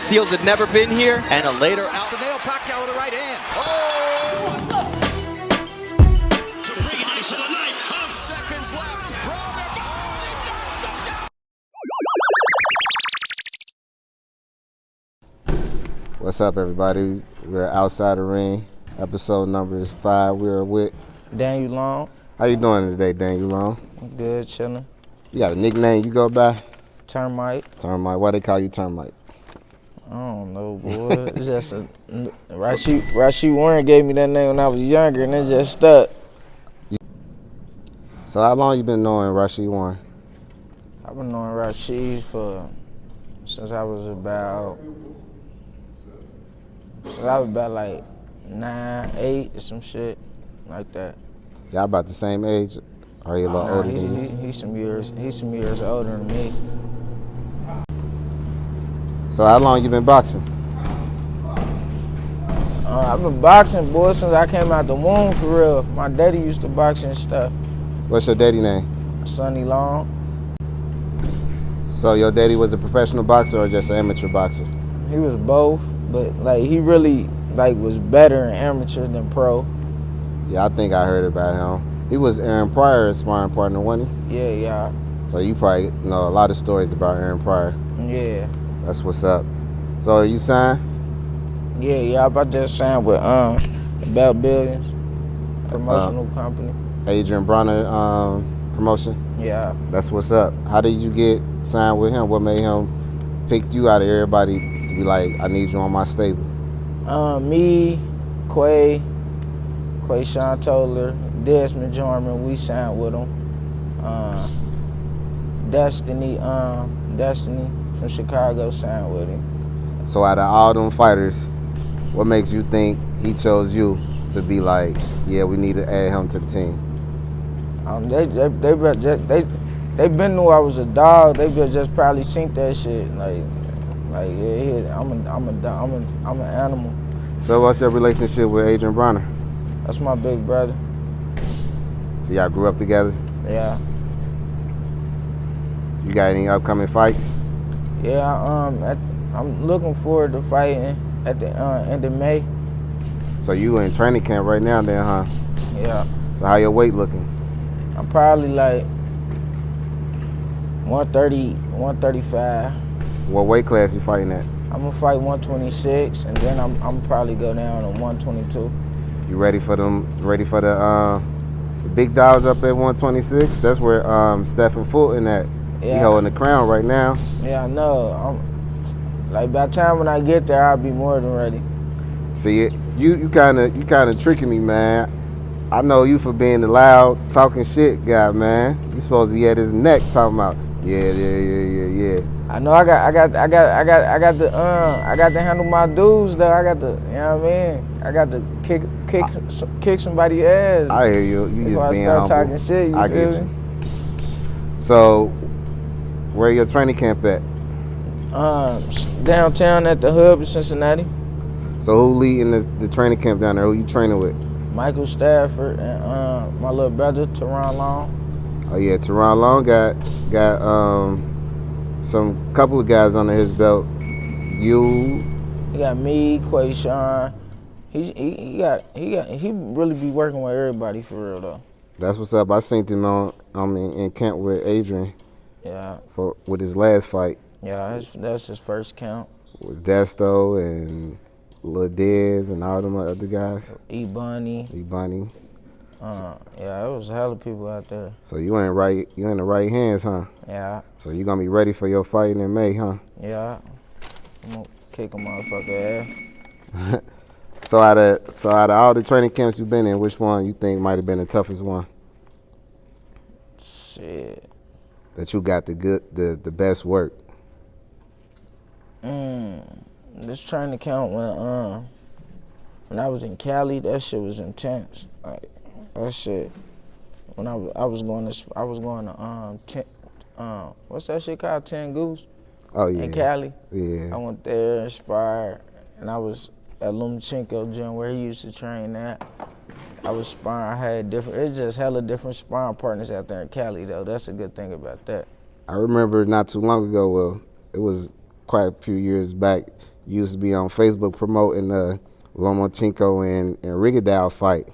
Seals had never been here, and a later out. Danielle Pacquiao with the right hand. Seconds left. What's up, everybody? We're outside the ring. Episode number is 5. We're with Danielle Long. How you doing today, Danielle Long? Good, chilling. You got a nickname you go by? Termite. Termite. Why they call you Termite? I don't know, boy. It's just a Rashid Warren gave me that name when I was younger, and it just stuck. So how long you been knowing Rashid Warren? I've been knowing Rashid since I was about like 9, 8, or some shit like that. Y'all about the same age? Or are you a little older than you? He's some years older than me. So how long you been boxing? I've been boxing, boy, since I came out the womb, for real. My daddy used to box and stuff. What's your daddy name? Sonny Long. So your daddy was a professional boxer or just an amateur boxer? He was both, but like he really was better in amateur than pro. Yeah, I think I heard about him. He was Aaron Pryor's sparring partner, wasn't he? Yeah. So you probably know a lot of stories about Aaron Pryor. Yeah. That's what's up. So are you signed? Yeah. I about to sign with About Billions, promotional company. ADRIEN BRONER promotion? Yeah. That's what's up. How did you get signed with him? What made him pick you out of everybody to be like, I need you on my stable? Me, Quay Sean Toller, Desmond Jarman, we signed with him. Destiny from Chicago signed with him. So out of all them fighters, what makes you think he chose you to be like, yeah, we need to add him to the team? They been knew I was a dog. They just probably seen that shit. Yeah, I'm an animal. So what's your relationship with ADRIEN BRONER? That's my big brother. So y'all grew up together? Yeah. You got any upcoming fights? Yeah, I'm looking forward to fighting at the end of May. So you in training camp right now then, huh? Yeah. So how your weight looking? I'm probably like 130, 135. What weight class you fighting at? I'm gonna fight 126, and then I'm probably go down to 122. You ready for the big dogs up at 126? That's where Stephen Fulton at. Yeah. He holding the crown right now. Yeah, I know. By the time when I get there, I'll be more than ready. See, you kind of tricking me, man. I know you for being the loud talking shit guy, man. You supposed to be at his neck talking about yeah. I know I got to handle my dudes though. I got to, you know what I mean? I got to kick somebody's ass. I hear you. You just being humble. Before I start talking shit, you I feel get me? you. So, where your training camp at? Downtown at the hub in Cincinnati. So who leading the training camp down there? Who you training with? Michael Stafford and my little brother, Teron Long. Oh yeah, Teron Long got some couple of guys under his belt. You. He got me, Quay Sean. He really be working with everybody for real though. That's what's up. I seen him in camp with ADRIEN. Yeah. With his last fight. Yeah, that's his first count. With Desto and Lil Dez and all them other guys. E-Bunny. Yeah, it was a hell of people out there. So you in the right hands, huh? Yeah. So you gonna be ready for your fight in May, huh? Yeah. I'm gonna kick a motherfucker ass. So out of all the training camps you've been in, which one you think might have been the toughest one? Shit. That you got the best work? This training camp when I was in Cali, that shit was intense. Like that shit. When I was going to what's that shit called? 10 Goose. Oh yeah. In Cali. Yeah. I went there, inspired, and I was at Lomachenko gym where he used to train at. I was sparring. I had it's just hella different sparring partners out there in Cali though. That's a good thing about that. I remember not too long ago, well, it was quite a few years back, You used to be on Facebook promoting the Lomachenko and Rigondeaux fight.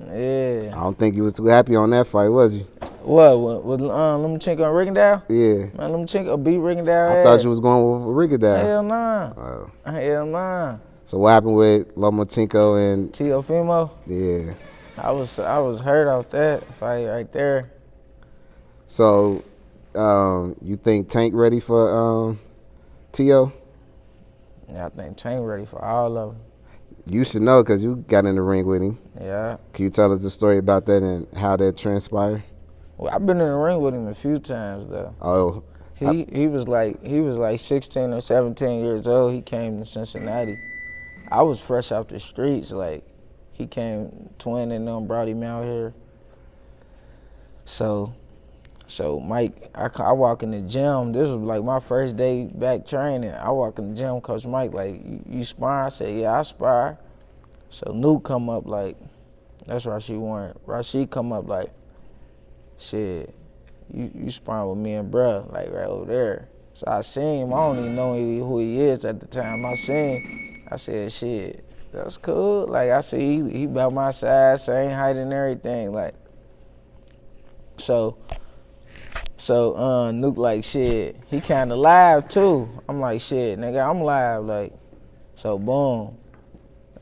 Yeah. I don't think you was too happy on that fight, was you? What with Lomachenko and Rigondeaux? Yeah. Man, Lomachenko beat Rigondeaux. I thought you was going with Rigondeaux. Hell nah. Hell nah. So what happened with Lomachenko and Teofimo? Yeah. I was hurt off that fight right there. So you think Tank ready for Teo? Yeah, I think Tank ready for all of them. You should know because you got in the ring with him. Yeah. Can you tell us the story about that and how that transpired? Well, I've been in the ring with him a few times though. Oh. He was like 16 or 17 years old. He came to Cincinnati. I was fresh off the streets. Like he came, Twin and them brought him out here. So Mike, I walk in the gym. This was like my first day back training. I walk in the gym, Coach Mike like, you spar? I said, yeah, I spar. So Nuke come up like, that's Rashid Warren. Rashid come up like, shit, you sparring with me and bruh, like right over there. So I seen him. I don't even know who he is at the time. I seen him. I said, shit, that's cool. Like I see he about my size, same height and everything. Like, so Nuke like, shit, he kinda live too. I'm like, shit, nigga, I'm live. Like, so boom.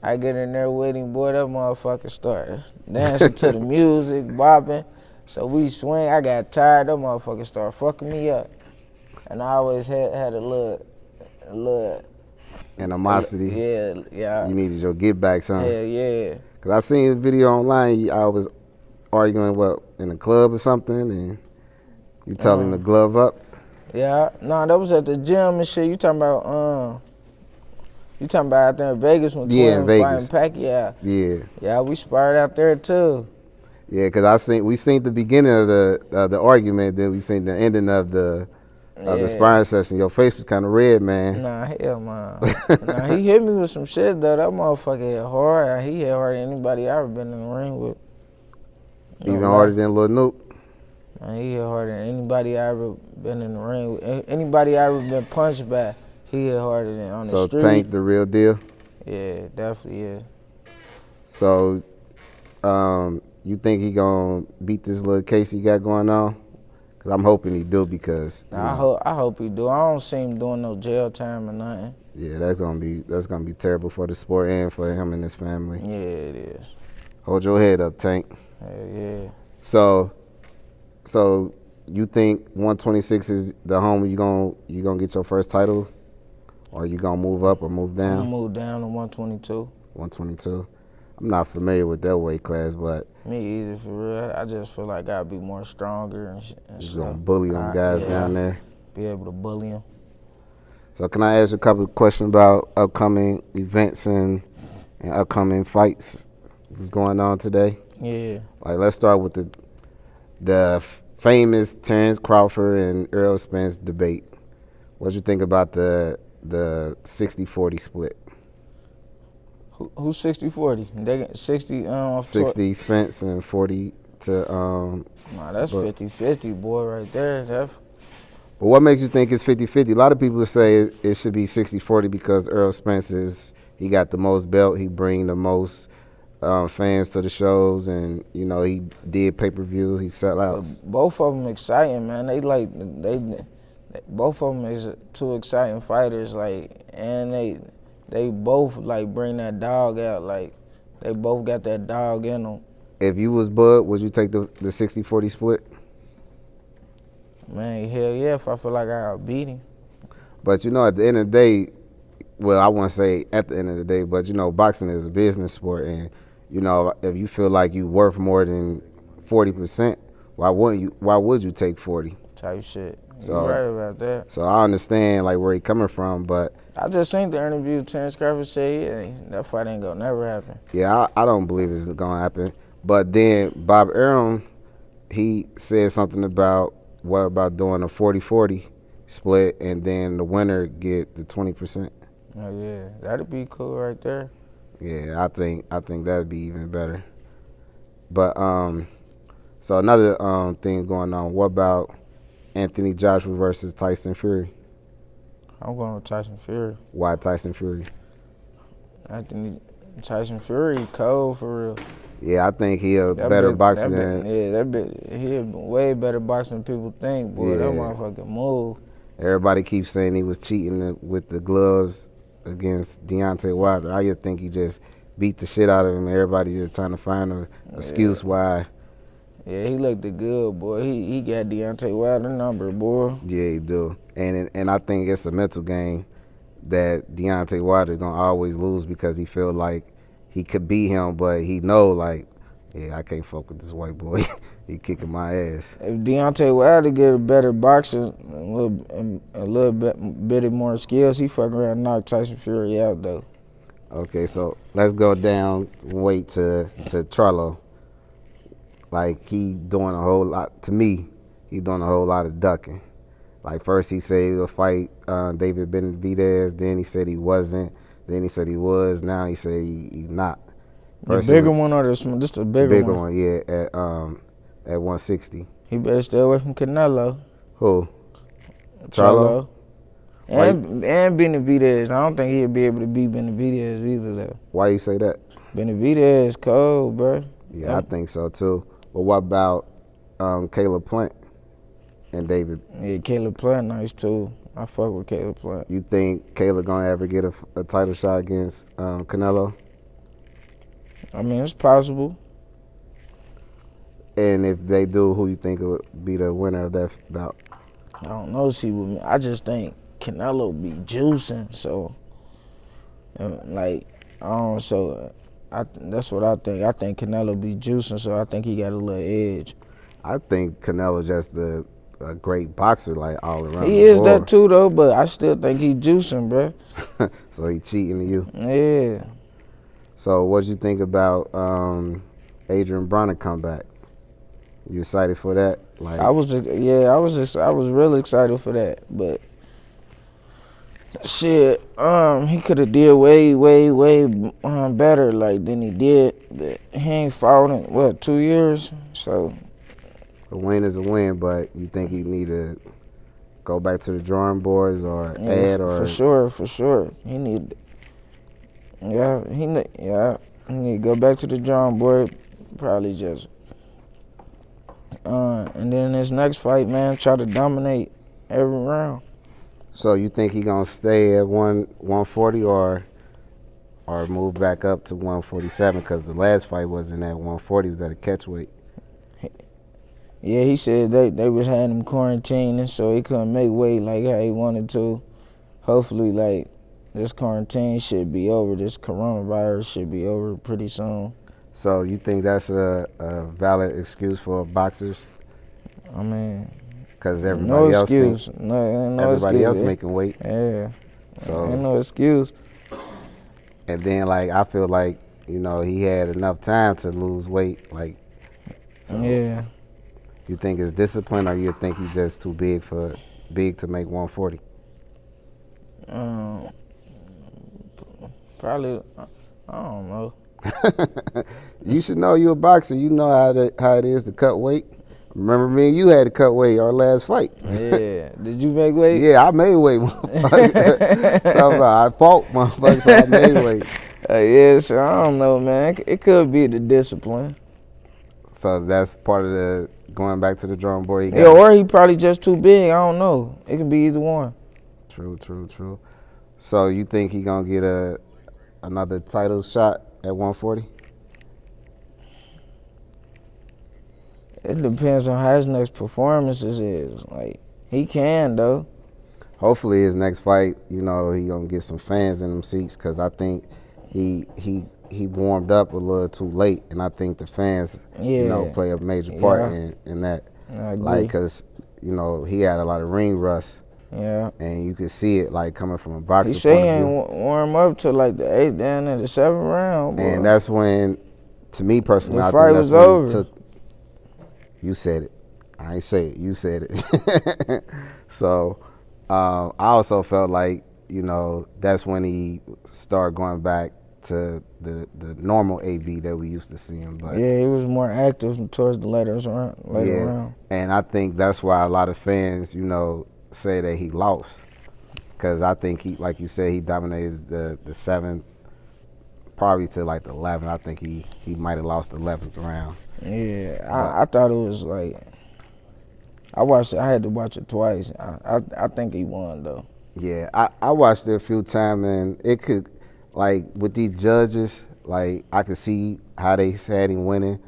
I get in there with him, boy, that motherfucker start dancing to the music, bopping. So we swing, I got tired, that motherfucker start fucking me up. And I always had a little animosity. Yeah. You needed your get back, son. Yeah. Cause I seen a video online. I was arguing in a club or something, and you tell him to glove up. Yeah, no, that was at the gym and shit. You talking about out there in Vegas when Twin Vegas. fighting Pacquiao? Yeah. Yeah, we sparred out there too. Yeah, cause we seen the beginning of the argument, then we seen the ending of the sparring session. Your face was kind of red, man. Nah, hell man. Nah, he hit me with some shit though. That motherfucker hit hard. He hit harder than anybody I ever been in the ring with. Even harder than Lil Nuke. Man, he hit harder than anybody I ever been in the ring with. Anybody I ever been punched by, he hit harder than on the street. So Tank the real deal? Yeah, definitely is. So you think he gonna beat this little case he got going on? Cause I'm hoping he do because I hope he do. I don't see him doing no jail time or nothing. Yeah, that's gonna be terrible for the sport and for him and his family. Yeah, it is. Hold your head up, Tank. Hell yeah. So you think 126 is the home you gonna get your first title, or you gonna move up or move down? I'm gonna move down to 122. 122. I'm not familiar with that weight class, but me either, for real. I just feel like I'd be more stronger and shit. You gonna bully them guys down there? Be able to bully them. So can I ask you a couple of questions about upcoming events and upcoming fights that's going on today? Yeah. Like let's start with the famous Terrence Crawford and Errol Spence debate. What you think about the 60-40 split? Who's 60-40? They get 60 60 Spence and 40 to Nah, that's 50-50, boy, right there. But what makes you think it's 50-50? A lot of people say it should be 60-40 because Errol Spence he got the most belt, he bring the most fans to the shows, and he did pay-per-view, he sell out. Both of them exciting, man. They both of them is two exciting fighters, and they both bring that dog out, they both got that dog in them. If you was Bud, would you take the 60-40 split? Man, hell yeah, if I feel like I beat him. But at the end of the day, well, I won't say at the end of the day, but boxing is a business sport, and if you feel like you worth more than 40%, why would you take 40? Type shit. So, you're right about that. So I understand where he coming from, but I just seen the interview. Terrence Crawford said that fight ain't gonna never happen. Yeah, I don't believe it's gonna happen. But then Bob Arum, he said something about doing a 40-40 split, and then the winner get the 20%. Oh yeah, that'd be cool right there. Yeah, I think that'd be even better. But so another thing going on. What about Anthony Joshua versus Tyson Fury? I'm going with Tyson Fury. Why Tyson Fury? I think Tyson Fury cold for real. Yeah, I think he a better boxer than. He a way better boxer than people think. Boy, that Yeah. motherfucker move. Everybody keeps saying he was cheating with the gloves against Deontay Wilder. I just think he just beat the shit out of him. Everybody just trying to find an excuse why. Yeah, he looked good, boy. He got Deontay Wilder number, boy. Yeah, he do. And I think it's a mental game that Deontay Wilder gonna always lose because he feel like he could beat him, but he know like, yeah, I can't fuck with this white boy. He kicking my ass. If Deontay Wilder get a better boxer, a little bit more skills, he fuck around and knock Tyson Fury out though. Okay, so let's go down and wait to Charlo. Like he doing a whole lot. To me, he doing a whole lot of ducking. Like first he said he'll fight David Benavidez, then he said he wasn't, then he said he was, now he said he's not. First The bigger one or just the bigger one? Yeah, at 160. He better stay away from Canelo. Who? Charlo? And Benavidez. I don't think he'll be able to beat Benavidez either though. Why you say that? Benavidez cold, bro. Yeah, I think so too. But what about Caleb Plant and David? Yeah, Caleb Plant nice too. I fuck with Caleb Plant. You think Caleb gonna ever get a title shot against Canelo? I mean, it's possible. And if they do, who you think would be the winner of that bout? I don't know. See, with me, I just think Canelo be juicing. So, that's what I think. I think Canelo be juicing, so I think he got a little edge. I think Canelo just a great boxer, like all around. He is that too, though. But I still think he juicing, bro. So he cheating to you. Yeah. So what you think about ADRIEN BRONER comeback? You excited for that? Like I was really excited for that, but shit, he could have did way better like than he did. But he ain't fought in 2 years, so a win is a win. But you think he need to go back to the drawing boards or add or for sure he need. He need to go back to the drawing board, probably just. And then his next fight, man, try to dominate every round. So you think he gonna stay at 140 or move back up to 147? Because the last fight wasn't at 140; it was at a catchweight. Yeah, he said they was having him quarantining, so he couldn't make weight like how he wanted to. Hopefully, like this quarantine should be over. This coronavirus should be over pretty soon. So you think that's a valid excuse for boxers? I mean, because everybody else everybody else making weight. Yeah. So ain't no excuse. And then like I feel like he had enough time to lose weight. Like, so yeah. You think it's discipline, or you think he's just too big to make 140? Probably. I don't know. You should know you're a boxer. You know how it is to cut weight. Remember me and you had to cut weight our last fight. Yeah. Did you make weight? Yeah, I made weight, motherfucker. I fought, motherfucker, so I made weight. Yeah, so I don't know, man. It could be the discipline. So that's part of the going back to the drawing board. Yeah, or he probably just too big. I don't know. It could be either one. True. So you think he gonna get another title shot at 140? It depends on how his next performances is. Like, he can, though. Hopefully his next fight, he gonna get some fans in them seats, because I think he warmed up a little too late, and I think the fans, play a major part in that. Like, because, he had a lot of ring rust. Yeah. And you could see it, like, coming from a boxer's He said he point of view. ain't warm up to, like, the 8th down in the 7th round. Boy. And that's when, to me personally, I fight think that's was when over. he took. You said it. I ain't say it. You said it. So, I also felt like, that's when he started going back to the normal AB that we used to see him. But yeah, he was more active towards the later round. And I think that's why a lot of fans, say that he lost. because I think he, like you said, he dominated the 7th, probably to like the 11th. I think he might have lost the 11th round. Yeah, I thought it was like I watched it. I had to watch it twice. I think he won though. Yeah, I watched it a few times, and it could, like, with these judges, like, I could see how they had him winning,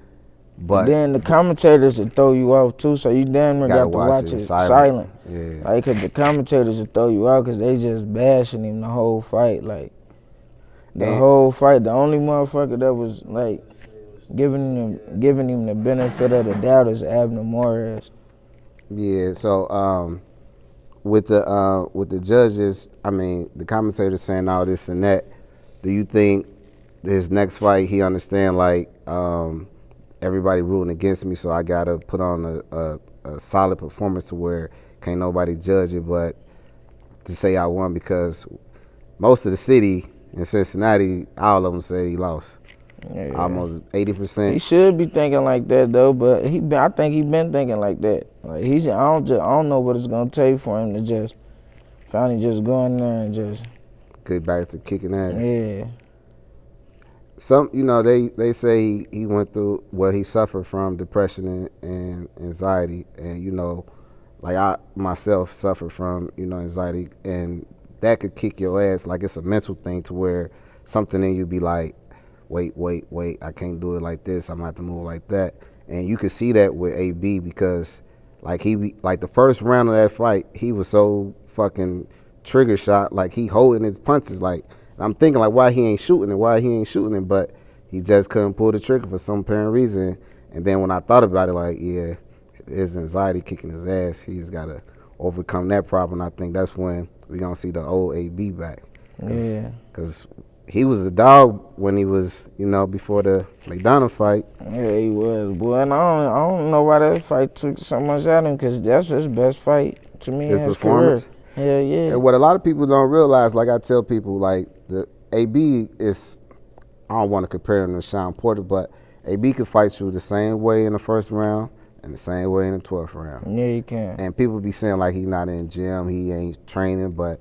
but And then the commentators would throw you off too, so you damn near gotta got to watch it silent. silent. Yeah. Like, cause the commentators would throw you out because they just bashing him the whole fight. Like, the whole fight, the only motherfucker that was like giving him the benefit of the doubt is Abner Morez. Yeah, so with the judges, I mean, the commentators saying all this and that, do you think his next fight he understand, like, everybody rooting against me, so I gotta put on a solid performance to where can't nobody judge it but to say I won? Because most of the city in Cincinnati, all of them say he lost. Yeah. Almost 80%. He should be thinking like that though, but I think he been thinking like that. Like I don't know what it's gonna take for him to just finally just go in there and just Get back to kicking ass. Yeah. Some, they say he went through, well, he suffered from depression and anxiety, and like I myself suffer from anxiety, and that could kick your ass. Like, it's a mental thing to where something in you be like, wait, I can't do it like this, I'm gonna have to move like that. And you could see that with AB, because like the first round of that fight, he was so fucking trigger shot, like he holding his punches, like, I'm thinking like why he ain't shooting it, but he just couldn't pull the trigger for some apparent reason. And then when I thought about it, like, yeah, his anxiety kicking his ass, he's got to overcome that problem. I think that's when we're going to see the old AB back. Yeah. Because he was a dog when he was, before the McDonald fight. Yeah, he was. Boy, and I don't know why that fight took so much out of him, because that's his best fight to me in his performance. career. Hell yeah. And what a lot of people don't realize, like I tell people, like, the AB is, I don't want to compare him to Sean Porter, but AB could fight you the same way in the first round and the same way in the 12th round. Yeah, he can. And people be saying like he's not in gym, he ain't training, but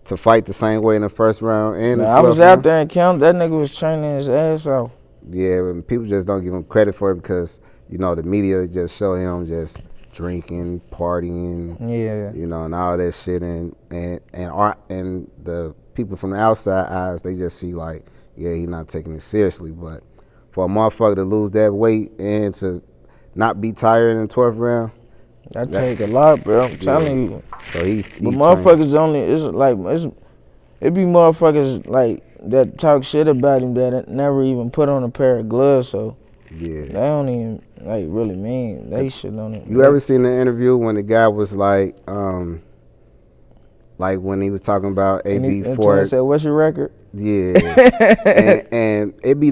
to fight the same way in the first round and the 12th I was round, out there and count. That nigga was training his ass off. Yeah, and people just don't give him credit for it because, the media just show him just drinking, partying, Yeah. and all that shit, and the people from the outside eyes, they just see like, yeah, he's not taking it seriously. But for a motherfucker to lose that weight and to not be tired in the 12th round, That take a lot, bro. I'm telling you. So he's But motherfuckers it be motherfuckers like that talk shit about him that never even put on a pair of gloves, so yeah, they don't even like really mean they shit on it. You ever seen the interview when the guy was like when he was talking about AB Ford? Said, "What's your record?" Yeah, and it be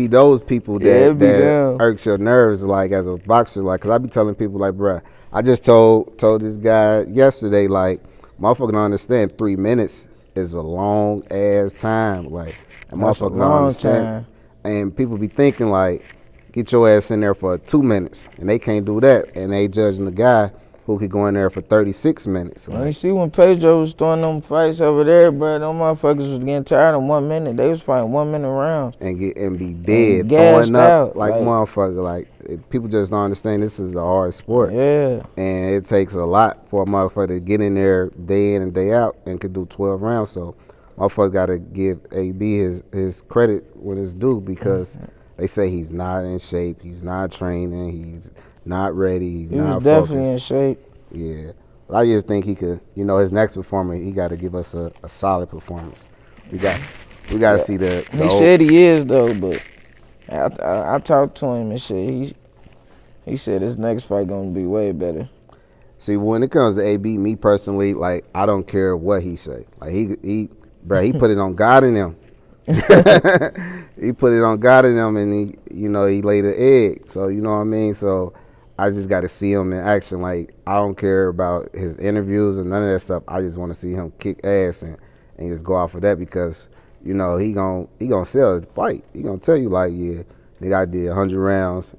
those people that irks your nerves, like, as a boxer, like, cause I be telling people like, bruh, I just told this guy yesterday, like, motherfucker don't understand 3 minutes is a long ass time, like, and motherfucker don't understand. Time. And people be thinking like, get your ass in there for 2 minutes, and they can't do that, and they judging the guy who could go in there for 36 minutes. Like, you see when Pedro was throwing them fights over there, bro, them motherfuckers was getting tired in 1 minute. They was fighting 1 minute rounds. And be dead, throwing up out, like motherfucker. Like, people just don't understand this is a hard sport. Yeah. And it takes a lot for a motherfucker to get in there day in and day out and could do 12 rounds. So motherfucker got to give AB his credit when it's due, because they say he's not in shape, he's not training, he's not ready, he was definitely in shape. Yeah, but I just think he could, his next performance, he got to give us a solid performance. We got to see the he said he is though, but I talked to him and shit. He said his next fight gonna be way better. See, when it comes to AB, me personally, like, I don't care what he say. Like, he put it on God in him. He put it on God in him, and he laid an egg. So, you know what I mean? So I just got to see him in action. Like, I don't care about his interviews and none of that stuff. I just want to see him kick ass and just go off of that, because, he gonna sell his fight. He gonna tell you like, yeah, nigga, I did 100 rounds,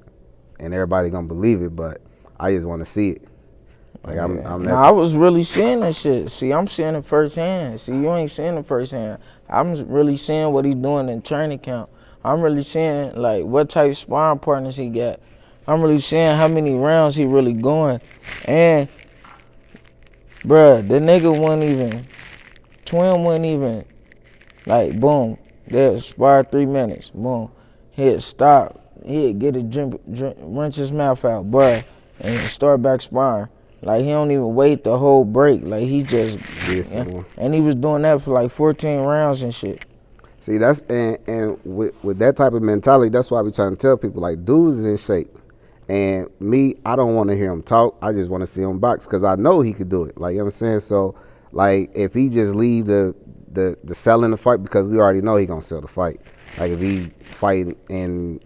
and everybody gonna believe it. But I just want to see it. Like I'm that. Nah, I was really seeing that shit. See, I'm seeing it firsthand. See, you ain't seeing it firsthand. I'm really seeing what he's doing in training camp. I'm really seeing like what type of sparring partners he got. I'm really seeing how many rounds he really going. And bruh, the nigga wasn't even, Twin wasn't even, like, boom, they'd spar 3 minutes, boom. He'd stop, he'd get a drink, rinse his mouth out, bruh, and start back sparring. Like, he don't even wait the whole break. Like, he just, and he was doing that for like 14 rounds and shit. See, that's, and with that type of mentality, that's why we trying to tell people, like, dudes is in shape. And me, I don't want to hear him talk. I just want to see him box because I know he could do it. Like, you know what I'm saying? So, like, if he just leave the selling the fight, because we already know he going to sell the fight. Like, if he fight in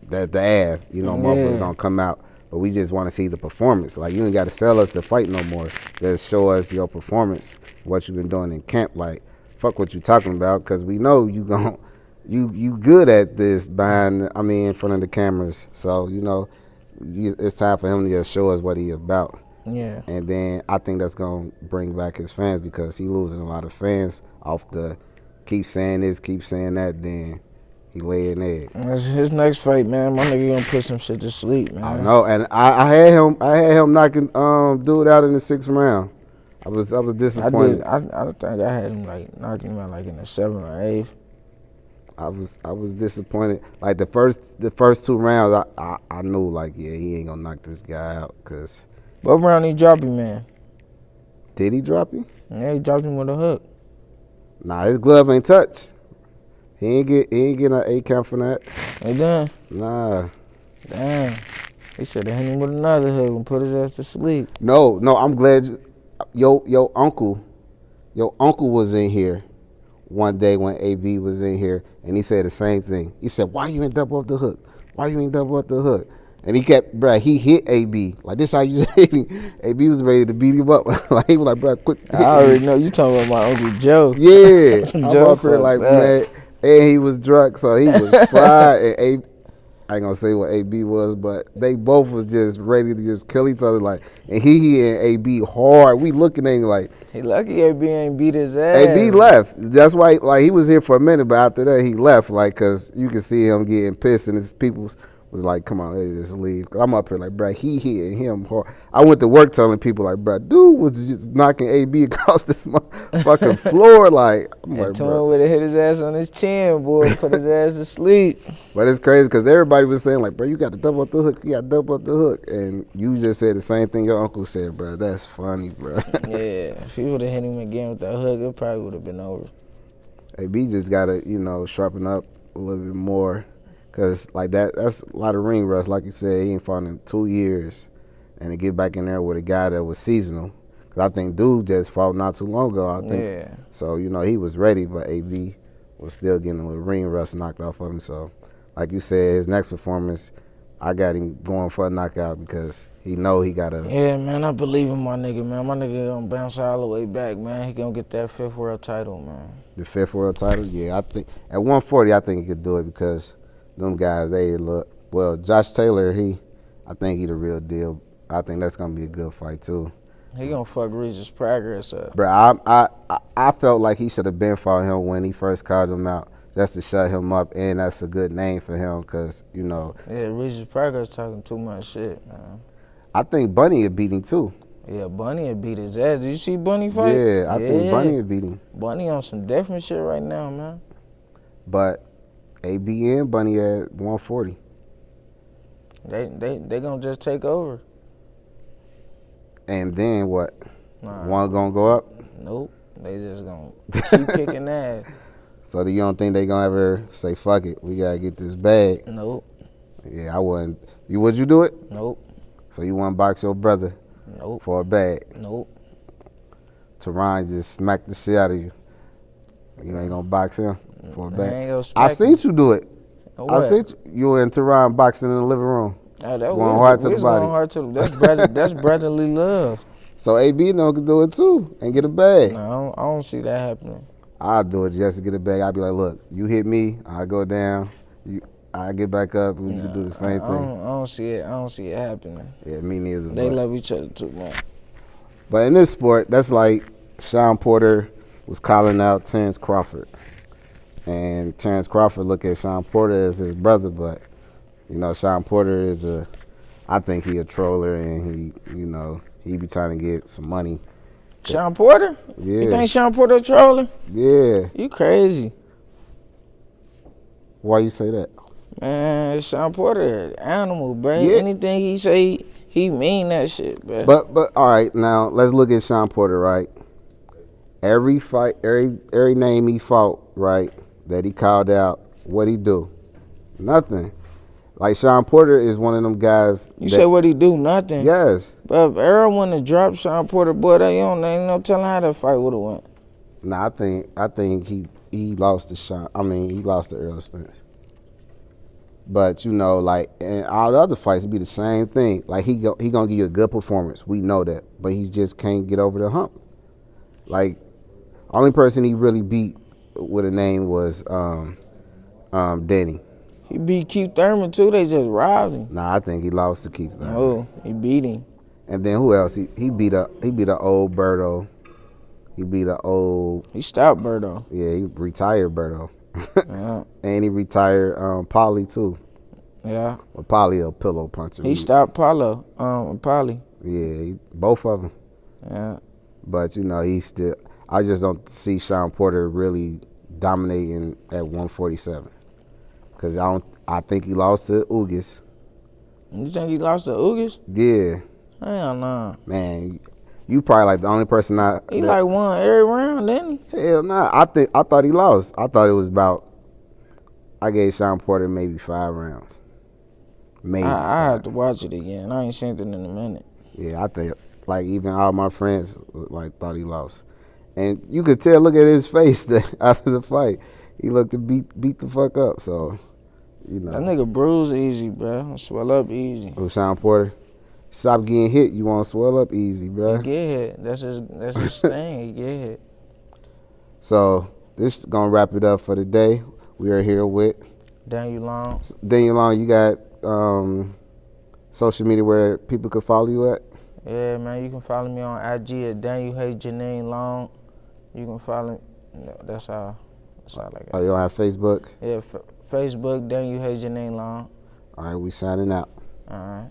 the Ave, you know, motherfuckers going to come out. But we just want to see the performance. Like, you ain't got to sell us the fight no more. Just show us your performance, what you've been doing in camp. Like, fuck what you talking about, because we know you good at this in front of the cameras. So, you know, it's time for him to just show us what he about. Yeah. And then I think that's going to bring back his fans, because he losing a lot of fans off the keep saying this, keep saying that, then he laying egg. His next fight, man, my nigga gonna put some shit to sleep, man. I know, and I had him knocking dude out in the 6th round. I was disappointed. I think I had him like knocking him out like in the 7th or 8th. I was disappointed. Like the first 2 rounds, I knew, like, yeah, he ain't gonna knock this guy out. Cause what round he dropped him, man? Did he drop him? Yeah, he dropped him with a hook. Nah, his glove ain't touched. He ain't getting an 8 count from that. He done? Nah. Damn. He should have hit him with another hook and put his ass to sleep. No, I'm glad your uncle was in here one day when AB was in here, and he said the same thing. He said, "Why you ain't double up the hook? Why you ain't double up the hook?" And he hit AB. Like, this how you hit him. AB was ready to beat him up. Like, he was like, "Bruh, quit." I already know you talking about my Uncle Joe. Yeah. I'm Joe up here like, man. And he was drunk, so he was fried. And AB, I ain't gonna say what AB was, but they both was just ready to just kill each other. Like, and he and AB hard. We looking at him like, he lucky AB ain't beat his ass. AB left. That's why, like, he was here for a minute, but after that he left. Like, cause you can see him getting pissed, and his people was like, "Come on, let's just leave." Cause I'm up here like, bruh, he hitting him hard. I went to work telling people like, bruh, dude was just knocking AB across this fucking floor. Like, I'm like, Twin would have hit his ass on his chin, boy, put his ass to sleep. But it's crazy because everybody was saying like, bro, you got to double up the hook. You got to double up the hook. And you just said the same thing your uncle said, bro. That's funny, bro. Yeah, if he would have hit him again with that hook, it probably would have been over. AB just got to, sharpen up a little bit more. Because, like, that's a lot of ring rust. Like you said, he ain't fought in 2 years. And to get back in there with a guy that was seasonal. Because I think dude just fought not too long ago, I think. Yeah. So, he was ready, but AB was still getting a little ring rust knocked off of him. So, like you said, his next performance, I got him going for a knockout because he know he got to. Yeah, man, I believe in my nigga, man. My nigga gonna bounce all the way back, man. He gonna get that 5th world title, man. The 5th world title? Yeah, I think at 140, I think he could do it because them guys, they look. Well, Josh Taylor, I think he the real deal. I think that's gonna be a good fight too. He gonna fuck Regis Progress up. Bro, I felt like he should have been fought him when he first called him out, just to shut him up, and that's a good name for him, because Yeah, Regis Progress talking too much shit, man. I think Bunny would beat him too. Yeah, Bunny would beat his ass. Did you see Bunny fight? Yeah, I think Bunny would beat him. Bunny on some different shit right now, man. But AB and Bunny at 140. They gonna just take over. And then what? Nah. One gonna go up? Nope. They just gonna keep kicking ass. So you don't think they gonna ever say, fuck it, we gotta get this bag? Nope. Yeah, I wouldn't. Would you do it? Nope. So you wanna box your brother? Nope. For a bag? Nope. Teron just smacked the shit out of you. You ain't gonna box him for a bag? I seen you do it. What? I seen you and Teron boxing in the living room. Oh, going hard to the body. Going hard to that's brotherly love. So AB can do it too and get a bag. No, I don't see that happening. I'll do it just to get a bag. I'll be like, look, you hit me, I go down, I get back up, and we can do the same thing. I don't see it. I don't see it happening. Yeah, me neither. They love each other too much. But in this sport, that's like Sean Porter was calling out Terrence Crawford. And Terrence Crawford look at Sean Porter as his brother, but, you know, Sean Porter is I think he a troller, and he be trying to get some money. Sean Porter? Yeah. You think Sean Porter a troller? Yeah. You crazy. Why you say that? Man, Sean Porter an animal, bro. Yeah. Anything he say, he mean that shit, bro. But all right, now let's look at Sean Porter, right? Every fight, every name he fought, right, that he called out, what'd he do? Nothing. Like Sean Porter is one of them guys. You say what he do? Nothing. Yes. But if Earl wanna drop Sean Porter, boy, ain't no telling how that fight would have went. Nah, I think he lost to Sean. I mean, he lost to Earl Spence. But, you know, like, and all the other fights be the same thing. Like, he gonna give you a good performance. We know that. But he just can't get over the hump. Like, only person he really beat with a name was Danny. He beat Keith Thurman, too. They just robbed him. Nah, I think he lost to Keith Thurman. Oh, he beat him. And then who else? He beat a old Berto. He beat a old. He stopped Berto. Yeah, he retired Berto. Yeah. And he retired Polly too. Yeah. Well, Polly a pillow puncher. He stopped Paulo, Polly. Yeah, both of them. Yeah. But you know, I just don't see Sean Porter really dominating at 147. Cause I think he lost to Ugas. You think he lost to Ugas? Yeah. Hell no. Man, you probably like the only person He like won every round, didn't he? Hell nah. I thought he lost. I thought it was about. I gave Sean Porter maybe 5 rounds. Maybe. I have to watch it again. I ain't seen it in a minute. Yeah, I think like even all my friends like thought he lost, and you could tell. Look at his face after the fight. He looked to beat the fuck up. So, you know. That nigga bruise easy, bro. Swell up easy. Oh, Sean Porter. Stop getting hit. You want to swell up easy, bro. He get hit. That's his thing. He get hit. So this is gonna wrap it up for the day. We are here with Danielle Long. Danielle Long. You got social media where people could follow you at? Yeah, man. You can follow me on IG at Danielle Hey Janine Long. You can follow. That's all I got. Oh, you don't have Facebook? Yeah, Facebook Danielle Hey Janine Long. All right, we signing out. All right.